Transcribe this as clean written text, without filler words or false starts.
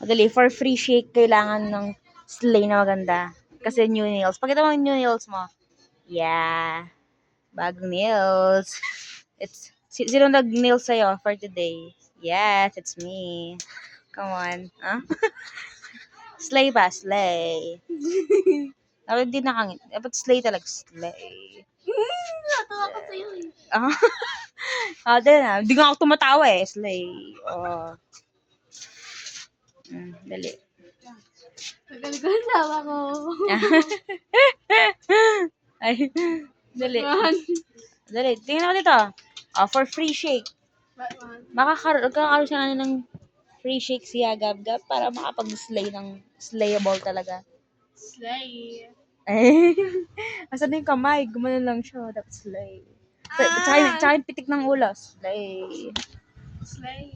Madali, for free shake, kailangan ng slay na maganda. Kasi new nails. Pakita mo yung new nails mo. Yeah. Bagong nails. Sino nag-nails sa'yo for today? Yes, it's me. Come on. Huh? Slay ba? Slay. Dapat hindi nakangit. Dapat slay talaga. Slay. Natawa ko sa'yo eh. Din ah. Hindi nga ako tumatawa eh. Slay. Oh. Dali. Tagal ko ang tawa ko. Ay, dali. Batman. Dali. Tingnan ako dito. For free shake. Batman. Magkakaroon siya ng free shake siya, Gab-Gab, para makapag-slay ng slayable talaga. Slay. Eh, asan na yung kamay? Gumanon lang siya. Dapat slay. Tsaka yung pitik ng ulo. Slay. Slay.